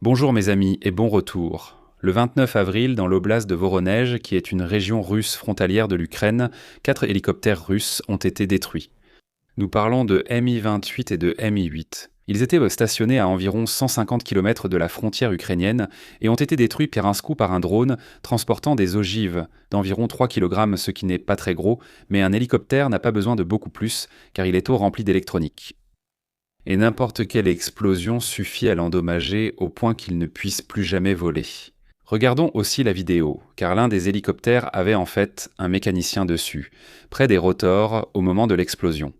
Bonjour mes amis et bon retour. Le 29 avril, dans l'oblast de Voronej, qui est une région russe frontalière de l'Ukraine, 4 hélicoptères russes ont été détruits. Nous parlons de Mi-28 et de Mi-8. Ils étaient stationnés à environ 150 km de la frontière ukrainienne et ont été détruits par un drone transportant des ogives d'environ 3 kg, ce qui n'est pas très gros, mais un hélicoptère n'a pas besoin de beaucoup plus car il est rempli d'électronique. Et n'importe quelle explosion suffit à l'endommager au point qu'il ne puisse plus jamais voler. Regardons aussi la vidéo, car l'un des hélicoptères avait en fait un mécanicien dessus, près des rotors au moment de l'explosion.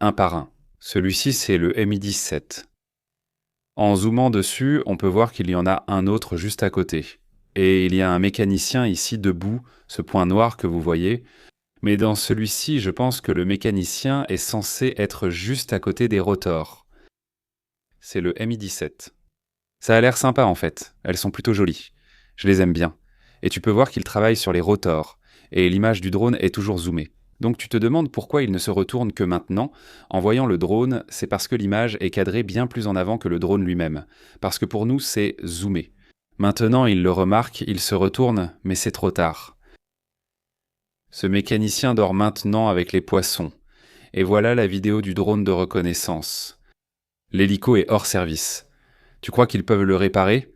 Un par un. Celui-ci, c'est le Mi-17. En zoomant dessus, on peut voir qu'il y en a un autre juste à côté. Et il y a un mécanicien ici debout, ce point noir que vous voyez. Mais dans celui-ci, je pense que le mécanicien est censé être juste à côté des rotors. C'est le Mi-17. Ça a l'air sympa en fait, elles sont plutôt jolies. Je les aime bien. Et tu peux voir qu'ils travaillent sur les rotors, et l'image du drone est toujours zoomée. Donc tu te demandes pourquoi il ne se retourne que maintenant. En voyant le drone, c'est parce que l'image est cadrée bien plus en avant que le drone lui-même. Parce que pour nous, c'est zoomé. Maintenant, il le remarque, il se retourne, mais c'est trop tard. Ce mécanicien dort maintenant avec les poissons. Et voilà la vidéo du drone de reconnaissance. L'hélico est hors service. Tu crois qu'ils peuvent le réparer ?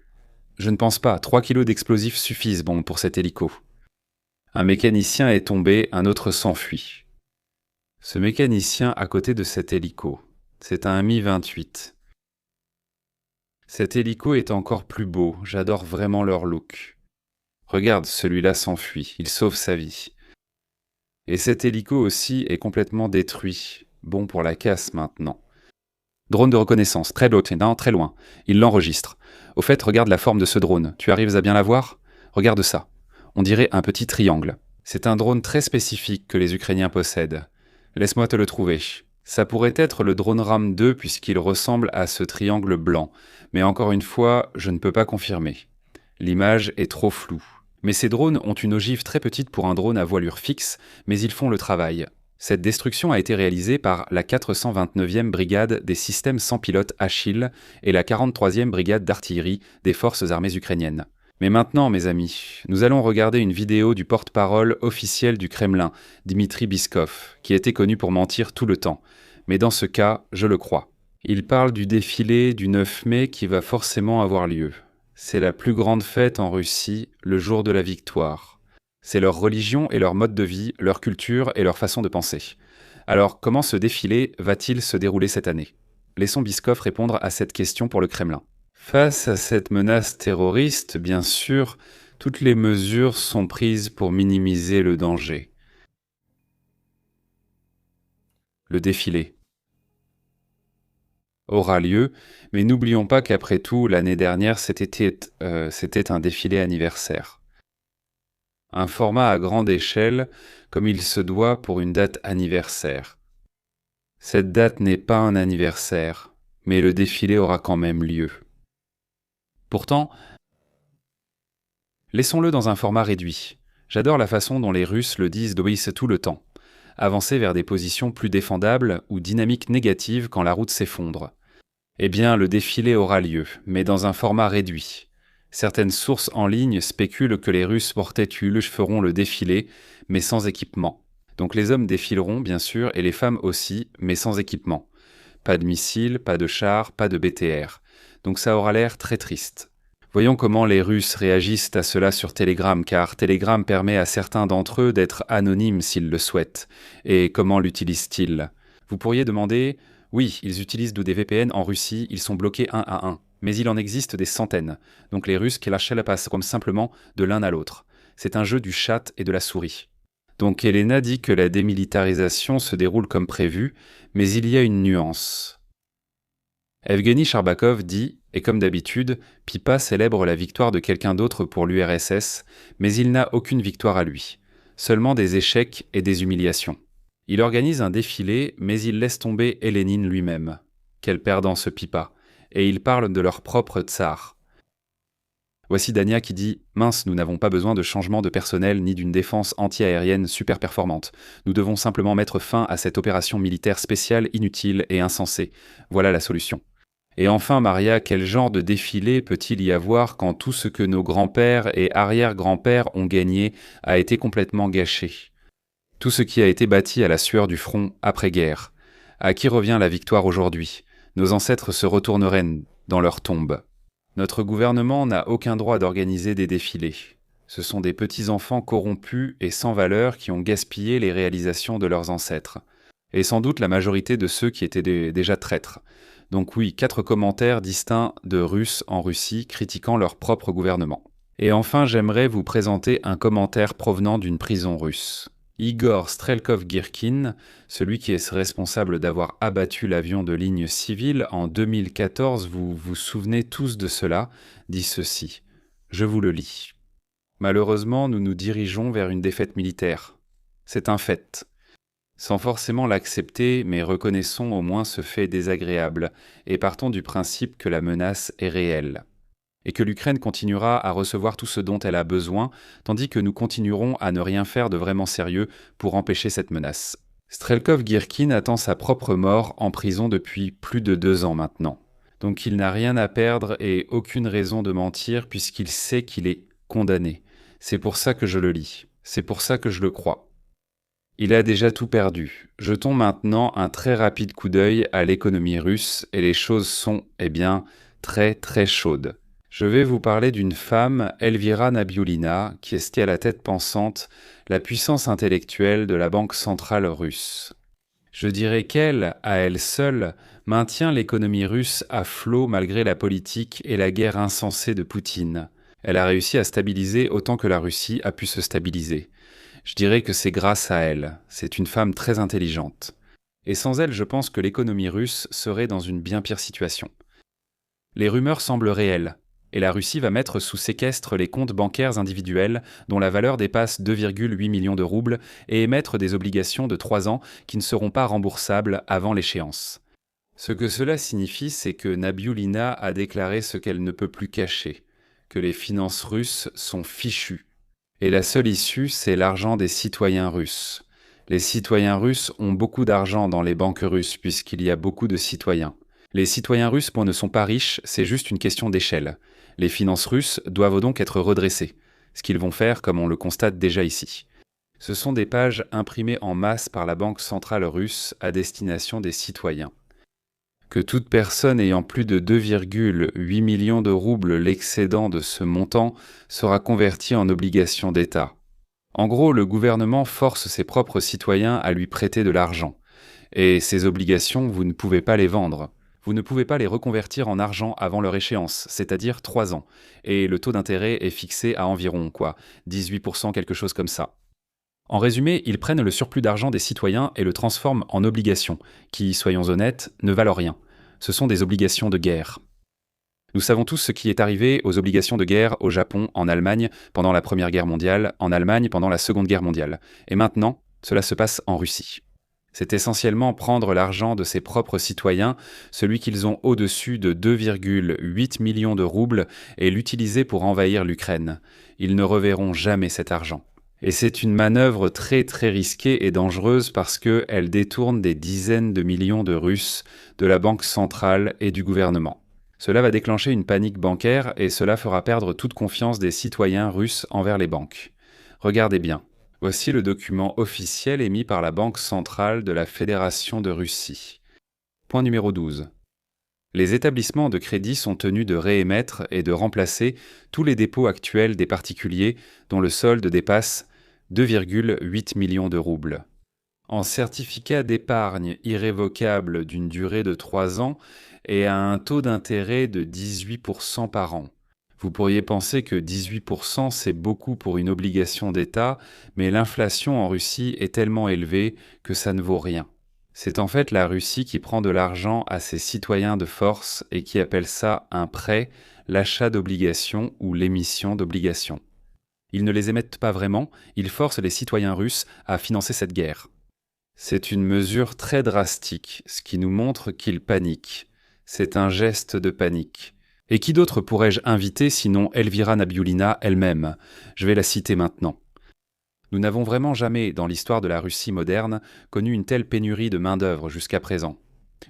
Je ne pense pas, 3 kilos d'explosifs suffisent pour cet hélico. Un mécanicien est tombé, un autre s'enfuit. Ce mécanicien à côté de cet hélico, c'est un Mi-28. Cet hélico est encore plus beau, j'adore vraiment leur look. Regarde, celui-là s'enfuit, il sauve sa vie. Et cet hélico aussi est complètement détruit, bon pour la casse maintenant. Drone de reconnaissance, très loin, très loin. Il l'enregistre. Au fait, regarde la forme de ce drone. Tu arrives à bien la voir ? Regarde ça. On dirait un petit triangle. C'est un drone très spécifique que les Ukrainiens possèdent. Laisse-moi te le trouver. Ça pourrait être le drone Ram 2 puisqu'il ressemble à ce triangle blanc. Mais encore une fois, je ne peux pas confirmer. L'image est trop floue. Mais ces drones ont une ogive très petite pour un drone à voilure fixe, mais ils font le travail. Cette destruction a été réalisée par la 429e brigade des systèmes sans pilote Achille et la 43e brigade d'artillerie des forces armées ukrainiennes. Mais maintenant, mes amis, nous allons regarder une vidéo du porte-parole officiel du Kremlin, Dmitri Peskov, qui était connu pour mentir tout le temps. Mais dans ce cas, je le crois. Il parle du défilé du 9 mai qui va forcément avoir lieu. C'est la plus grande fête en Russie, le jour de la victoire. C'est leur religion et leur mode de vie, leur culture et leur façon de penser. Alors, comment ce défilé va-t-il se dérouler cette année ? Laissons Peskov répondre à cette question pour le Kremlin. Face à cette menace terroriste, bien sûr, toutes les mesures sont prises pour minimiser le danger. Le défilé aura lieu, mais n'oublions pas qu'après tout, l'année dernière, c'était un défilé anniversaire. Un format à grande échelle, comme il se doit pour une date anniversaire. Cette date n'est pas un anniversaire, mais le défilé aura quand même lieu. Pourtant, laissons-le dans un format réduit. J'adore la façon dont les Russes le disent tout le temps. Avancer vers des positions plus défendables ou dynamiques négatives quand la route s'effondre. Eh bien, le défilé aura lieu, mais dans un format réduit. Certaines sources en ligne spéculent que les Russes feront le défilé, mais sans équipement. Donc les hommes défileront, bien sûr, et les femmes aussi, mais sans équipement. Pas de missiles, pas de chars, pas de BTR. Donc ça aura l'air très triste. Voyons comment les Russes réagissent à cela sur Telegram, car Telegram permet à certains d'entre eux d'être anonymes s'ils le souhaitent. Et comment l'utilisent-ils ? Vous pourriez demander, oui, ils utilisent des VPN en Russie, ils sont bloqués un à un. Mais il en existe des centaines. Donc les Russes passent comme simplement de l'un à l'autre. C'est un jeu du chat et de la souris. Donc Elena dit que la démilitarisation se déroule comme prévu, mais il y a une nuance. Evgeny Sharbakov dit, et comme d'habitude, Pipa célèbre la victoire de quelqu'un d'autre pour l'URSS, mais il n'a aucune victoire à lui. Seulement des échecs et des humiliations. Il organise un défilé, mais il laisse tomber Lénine lui-même. Quel perdant ce Pipa. Et ils parlent de leur propre tsar. Voici Dania qui dit « Mince, nous n'avons pas besoin de changement de personnel ni d'une défense anti-aérienne super performante. Nous devons simplement mettre fin à cette opération militaire spéciale, inutile et insensée. Voilà la solution. » Et enfin, Maria, quel genre de défilé peut-il y avoir quand tout ce que nos grands-pères et arrière-grands-pères ont gagné a été complètement gâché? Tout ce qui a été bâti à la sueur du front après-guerre. À qui revient la victoire aujourd'hui? Nos ancêtres se retourneraient dans leur tombe. Notre gouvernement n'a aucun droit d'organiser des défilés. Ce sont des petits-enfants corrompus et sans valeur qui ont gaspillé les réalisations de leurs ancêtres. Et sans doute la majorité de ceux qui étaient déjà traîtres. Donc oui, 4 commentaires distincts de Russes en Russie critiquant leur propre gouvernement. Et enfin, j'aimerais vous présenter un commentaire provenant d'une prison russe. Igor Strelkov-Girkin, celui qui est responsable d'avoir abattu l'avion de ligne civile en 2014, vous vous souvenez tous de cela, dit ceci. Je vous le lis. Malheureusement, nous nous dirigeons vers une défaite militaire. C'est un fait. Sans forcément l'accepter, mais reconnaissons au moins ce fait désagréable, et partons du principe que la menace est réelle, et que l'Ukraine continuera à recevoir tout ce dont elle a besoin, tandis que nous continuerons à ne rien faire de vraiment sérieux pour empêcher cette menace. Strelkov-Girkin attend sa propre mort en prison depuis plus de 2 ans maintenant. Donc il n'a rien à perdre et aucune raison de mentir puisqu'il sait qu'il est condamné. C'est pour ça que je le lis, c'est pour ça que je le crois. Il a déjà tout perdu. Jetons maintenant un très rapide coup d'œil à l'économie russe et les choses sont, très très chaudes. Je vais vous parler d'une femme, Elvira Nabiullina, qui est à la tête pensante, la puissance intellectuelle de la Banque centrale russe. Je dirais qu'elle, à elle seule, maintient l'économie russe à flot malgré la politique et la guerre insensée de Poutine. Elle a réussi à stabiliser autant que la Russie a pu se stabiliser. Je dirais que c'est grâce à elle. C'est une femme très intelligente. Et sans elle, je pense que l'économie russe serait dans une bien pire situation. Les rumeurs semblent réelles, et la Russie va mettre sous séquestre les comptes bancaires individuels dont la valeur dépasse 2,8 millions de roubles et émettre des obligations de 3 ans qui ne seront pas remboursables avant l'échéance. Ce que cela signifie, c'est que Nabiullina a déclaré ce qu'elle ne peut plus cacher, que les finances russes sont fichues. Et la seule issue, c'est l'argent des citoyens russes. Les citoyens russes ont beaucoup d'argent dans les banques russes puisqu'il y a beaucoup de citoyens. Les citoyens russes ne sont pas riches, c'est juste une question d'échelle. Les finances russes doivent donc être redressées, ce qu'ils vont faire comme on le constate déjà ici. Ce sont des pages imprimées en masse par la Banque centrale russe à destination des citoyens. Que toute personne ayant plus de 2,8 millions de roubles l'excédent de ce montant sera convertie en obligation d'État. En gros, le gouvernement force ses propres citoyens à lui prêter de l'argent. Et ces obligations, vous ne pouvez pas les vendre. Vous ne pouvez pas les reconvertir en argent avant leur échéance, c'est-à-dire 3 ans. Et le taux d'intérêt est fixé à environ, 18%, quelque chose comme ça. En résumé, ils prennent le surplus d'argent des citoyens et le transforment en obligations, qui, soyons honnêtes, ne valent rien. Ce sont des obligations de guerre. Nous savons tous ce qui est arrivé aux obligations de guerre au Japon, en Allemagne, pendant la Première Guerre mondiale, en Allemagne pendant la Seconde Guerre mondiale. Et maintenant, cela se passe en Russie. C'est essentiellement prendre l'argent de ses propres citoyens, celui qu'ils ont au-dessus de 2,8 millions de roubles, et l'utiliser pour envahir l'Ukraine. Ils ne reverront jamais cet argent. Et c'est une manœuvre très très risquée et dangereuse parce qu'elle détourne des dizaines de millions de Russes de la Banque centrale et du gouvernement. Cela va déclencher une panique bancaire et cela fera perdre toute confiance des citoyens russes envers les banques. Regardez bien. Voici le document officiel émis par la Banque centrale de la Fédération de Russie. Point numéro 12. Les établissements de crédit sont tenus de réémettre et de remplacer tous les dépôts actuels des particuliers dont le solde dépasse 2,8 millions de roubles. En certificat d'épargne irrévocable d'une durée de 3 ans et à un taux d'intérêt de 18% par an. Vous pourriez penser que 18% c'est beaucoup pour une obligation d'État, mais l'inflation en Russie est tellement élevée que ça ne vaut rien. C'est en fait la Russie qui prend de l'argent à ses citoyens de force et qui appelle ça un prêt, l'achat d'obligations ou l'émission d'obligations. Ils ne les émettent pas vraiment, ils forcent les citoyens russes à financer cette guerre. C'est une mesure très drastique, ce qui nous montre qu'ils paniquent. C'est un geste de panique. Et qui d'autre pourrais-je inviter sinon Elvira Nabiullina elle-même? Je vais la citer maintenant. Nous n'avons vraiment jamais, dans l'histoire de la Russie moderne, connu une telle pénurie de main-d'œuvre jusqu'à présent.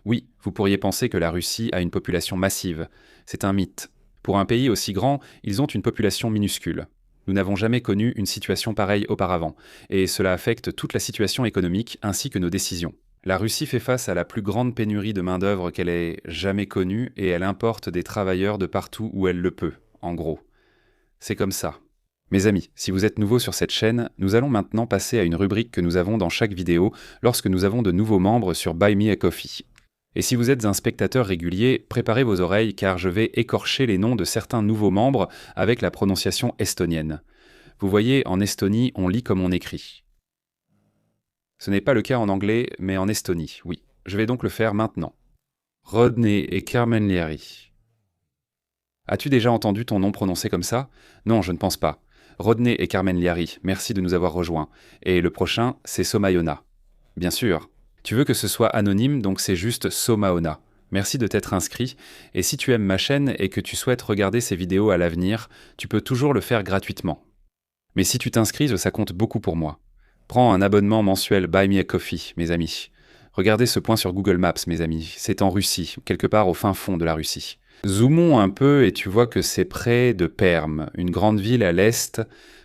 Oui, vous pourriez penser que la Russie a une population massive. C'est un mythe. Pour un pays aussi grand, ils ont une population minuscule. Nous n'avons jamais connu une situation pareille auparavant, et cela affecte toute la situation économique ainsi que nos décisions. La Russie fait face à la plus grande pénurie de main-d'œuvre qu'elle ait jamais connue et elle importe des travailleurs de partout où elle le peut, en gros. C'est comme ça. Mes amis, si vous êtes nouveaux sur cette chaîne, nous allons maintenant passer à une rubrique que nous avons dans chaque vidéo lorsque nous avons de nouveaux membres sur Buy Me a Coffee. Et si vous êtes un spectateur régulier, préparez vos oreilles car je vais écorcher les noms de certains nouveaux membres avec la prononciation estonienne. Vous voyez, en Estonie, on lit comme on écrit. Ce n'est pas le cas en anglais, mais en Estonie, oui. Je vais donc le faire maintenant. Rodney et Carmen Liari. As-tu déjà entendu ton nom prononcé comme ça? Non, je ne pense pas. Rodney et Carmen Liari, merci de nous avoir rejoints. Et le prochain, c'est Somayona. Bien sûr. Tu veux que ce soit anonyme, donc c'est juste Somaona. Merci de t'être inscrit, et si tu aimes ma chaîne et que tu souhaites regarder ces vidéos à l'avenir, tu peux toujours le faire gratuitement. Mais si tu t'inscris, ça compte beaucoup pour moi. Prends un abonnement mensuel Buy Me a Coffee, mes amis. Regardez ce point sur Google Maps, mes amis. C'est en Russie, quelque part au fin fond de la Russie. Zoomons un peu et tu vois que c'est près de Perm, une grande ville à l'est,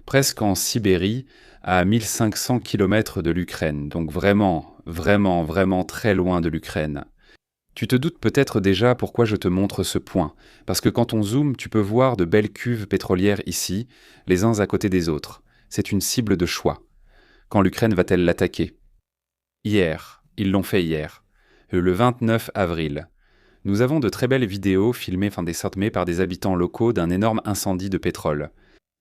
presque en Sibérie, à 1500 km de l'Ukraine. Donc vraiment, vraiment, vraiment très loin de l'Ukraine. Tu te doutes peut-être déjà pourquoi je te montre ce point, parce que quand on zoome, tu peux voir de belles cuves pétrolières ici, les uns à côté des autres. C'est une cible de choix. Quand l'Ukraine va-t-elle l'attaquer? Hier, ils l'ont fait hier, le 29 avril. Nous avons de très belles vidéos filmées par des habitants locaux d'un énorme incendie de pétrole.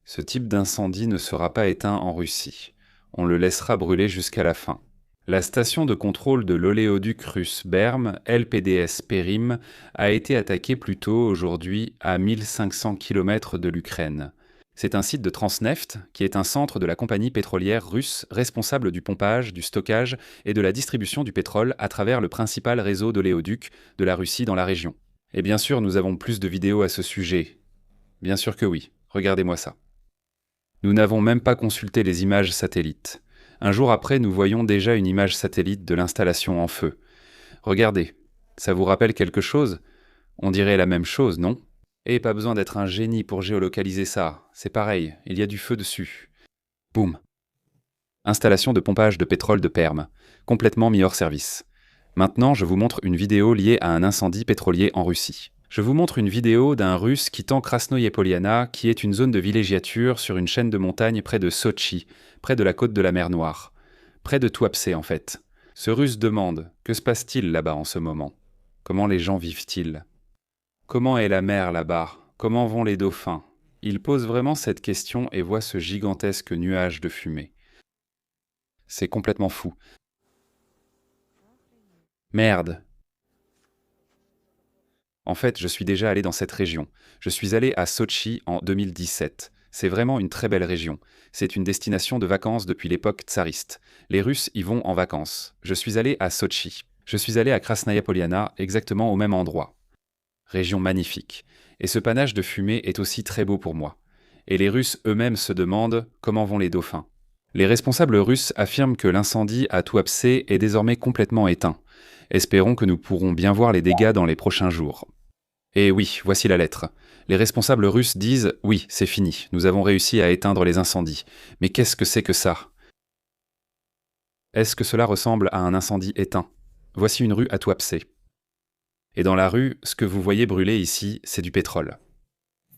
Ce type d'incendie ne sera pas éteint en Russie. On le laissera brûler jusqu'à la fin. La station de contrôle de l'oléoduc russe Berm, LPDS Perim, a été attaquée plus tôt aujourd'hui à 1500 km de l'Ukraine. C'est un site de Transneft, qui est un centre de la compagnie pétrolière russe responsable du pompage, du stockage et de la distribution du pétrole à travers le principal réseau d'oléoducs de la Russie dans la région. Et bien sûr, nous avons plus de vidéos à ce sujet. Bien sûr que oui, regardez-moi ça. Nous n'avons même pas consulté les images satellites. Un jour après, nous voyons déjà une image satellite de l'installation en feu. Regardez, ça vous rappelle quelque chose? On dirait la même chose, non? Et pas besoin d'être un génie pour géolocaliser ça. C'est pareil, il y a du feu dessus. Boum. Installation de pompage de pétrole de Perm, complètement mis hors service. Maintenant, je vous montre une vidéo liée à un incendie pétrolier en Russie. Je vous montre une vidéo d'un Russe quittant Krasnoye Poliana, qui est une zone de villégiature sur une chaîne de montagnes près de Sotchi, près de la côte de la mer Noire. Près de Tuapse, en fait. Ce Russe demande, que se passe-t-il là-bas en ce moment? Comment les gens vivent-ils? Comment est la mer là-bas? Comment vont les dauphins? Il pose vraiment cette question et voit ce gigantesque nuage de fumée. C'est complètement fou. Merde! En fait, je suis déjà allé dans cette région. Je suis allé à Sotchi en 2017. C'est vraiment une très belle région. C'est une destination de vacances depuis l'époque tsariste. Les Russes y vont en vacances. Je suis allé à Sotchi. Je suis allé à Krasnaya Poliana, exactement au même endroit. Région magnifique. Et ce panache de fumée est aussi très beau pour moi. Et les Russes eux-mêmes se demandent comment vont les dauphins. Les responsables russes affirment que l'incendie à Tuapse est désormais complètement éteint. Espérons que nous pourrons bien voir les dégâts dans les prochains jours. Et oui, voici la lettre. Les responsables russes disent « Oui, c'est fini, nous avons réussi à éteindre les incendies. Mais qu'est-ce que c'est que ça ?» Est-ce que cela ressemble à un incendie éteint? Voici une rue à Tuapse. Et dans la rue, ce que vous voyez brûler ici, c'est du pétrole.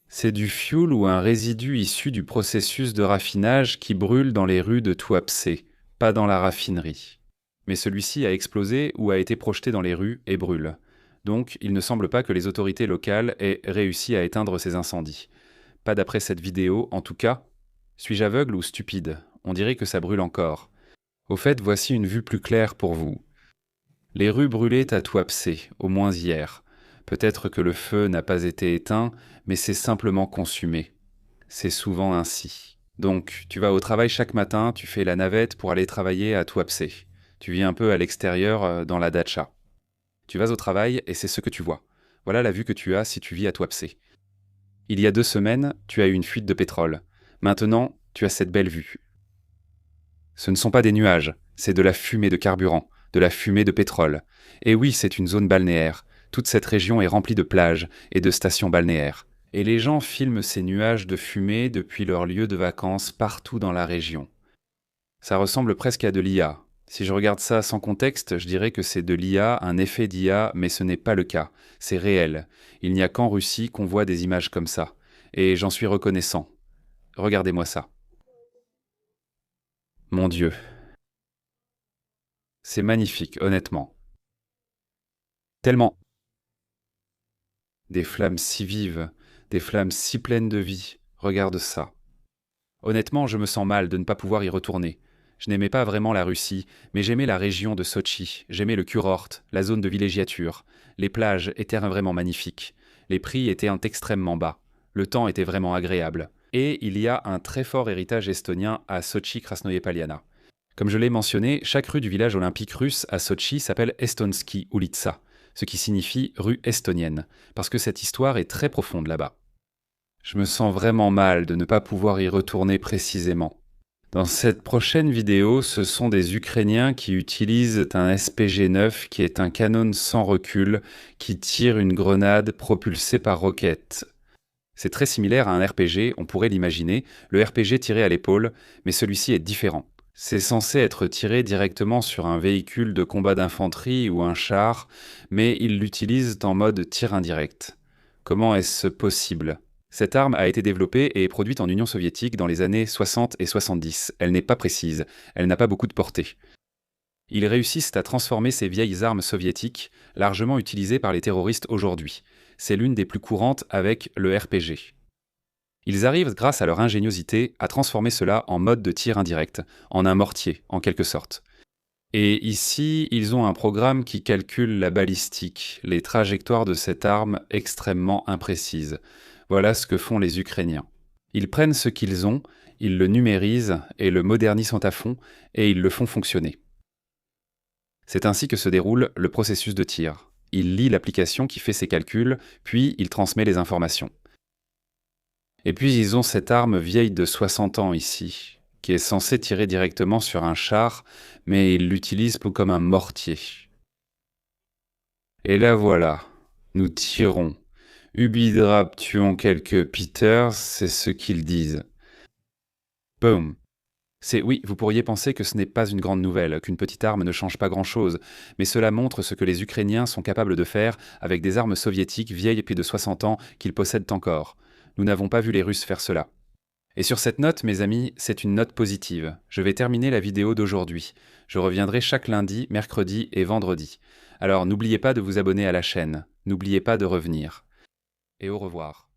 C'est du fioul ou un résidu issu du processus de raffinage qui brûle dans les rues de Tuapse, pas dans la raffinerie. Mais celui-ci a explosé ou a été projeté dans les rues et brûle. Donc, il ne semble pas que les autorités locales aient réussi à éteindre ces incendies. Pas d'après cette vidéo, en tout cas. Suis-je aveugle ou stupide? On dirait que ça brûle encore. Au fait, voici une vue plus claire pour vous. Les rues brûlaient à Tuapse, au moins hier. Peut-être que le feu n'a pas été éteint, mais c'est simplement consumé. C'est souvent ainsi. Donc, tu vas au travail chaque matin, tu fais la navette pour aller travailler à Tuapse. Tu vis un peu à l'extérieur, dans la datcha. Tu vas au travail et c'est ce que tu vois. Voilà la vue que tu as si tu vis à Tuapse. Il y a 2 semaines, tu as eu une fuite de pétrole. Maintenant, tu as cette belle vue. Ce ne sont pas des nuages, c'est de la fumée de carburant. de la fumée de pétrole. Et oui, c'est une zone balnéaire. Toute cette région est remplie de plages et de stations balnéaires. Et les gens filment ces nuages de fumée depuis leur lieu de vacances partout dans la région. Ça ressemble presque à de l'IA. Si je regarde ça sans contexte, je dirais que c'est de l'IA, un effet d'IA, mais ce n'est pas le cas. C'est réel. Il n'y a qu'en Russie qu'on voit des images comme ça. Et j'en suis reconnaissant. Regardez-moi ça. Mon Dieu. C'est magnifique, honnêtement. Tellement. Des flammes si vives, des flammes si pleines de vie. Regarde ça. Honnêtement, je me sens mal de ne pas pouvoir y retourner. Je n'aimais pas vraiment la Russie, mais j'aimais la région de Sotchi, j'aimais le kurort, la zone de villégiature. Les plages étaient vraiment magnifiques. Les prix étaient extrêmement bas. Le temps était vraiment agréable. Et il y a un très fort héritage estonien à Sotchi-Krasnoye Poliana. Comme je l'ai mentionné, chaque rue du village olympique russe à Sotchi s'appelle Estonsky Ulitsa, ce qui signifie rue estonienne, parce que cette histoire est très profonde là-bas. Je me sens vraiment mal de ne pas pouvoir y retourner précisément. Dans cette prochaine vidéo, ce sont des Ukrainiens qui utilisent un SPG-9 qui est un canon sans recul qui tire une grenade propulsée par roquette. C'est très similaire à un RPG, on pourrait l'imaginer, le RPG tiré à l'épaule, mais celui-ci est différent. C'est censé être tiré directement sur un véhicule de combat d'infanterie ou un char, mais ils l'utilisent en mode tir indirect. Comment est-ce possible ? Cette arme a été développée et produite en Union soviétique dans les années 60 et 70. Elle n'est pas précise, elle n'a pas beaucoup de portée. Ils réussissent à transformer ces vieilles armes soviétiques, largement utilisées par les terroristes aujourd'hui. C'est l'une des plus courantes avec le RPG. Ils arrivent, grâce à leur ingéniosité, à transformer cela en mode de tir indirect, en un mortier, en quelque sorte. Et ici, ils ont un programme qui calcule la balistique, les trajectoires de cette arme extrêmement imprécises. Voilà ce que font les Ukrainiens. Ils prennent ce qu'ils ont, ils le numérisent et le modernisent à fond, et ils le font fonctionner. C'est ainsi que se déroule le processus de tir. Il lit l'application qui fait ses calculs, puis il transmet les informations. Et puis ils ont cette arme vieille de 60 ans ici, qui est censée tirer directement sur un char, mais ils l'utilisent comme un mortier. Et là voilà, nous tirons. Ubidrap tuons quelques Peters, c'est ce qu'ils disent. Boum. Oui, vous pourriez penser que ce n'est pas une grande nouvelle, qu'une petite arme ne change pas grand-chose, mais cela montre ce que les Ukrainiens sont capables de faire avec des armes soviétiques vieilles et plus de 60 ans qu'ils possèdent encore. Nous n'avons pas vu les Russes faire cela. Et sur cette note, mes amis, c'est une note positive. Je vais terminer la vidéo d'aujourd'hui. Je reviendrai chaque lundi, mercredi et vendredi. Alors n'oubliez pas de vous abonner à la chaîne. N'oubliez pas de revenir. Et au revoir.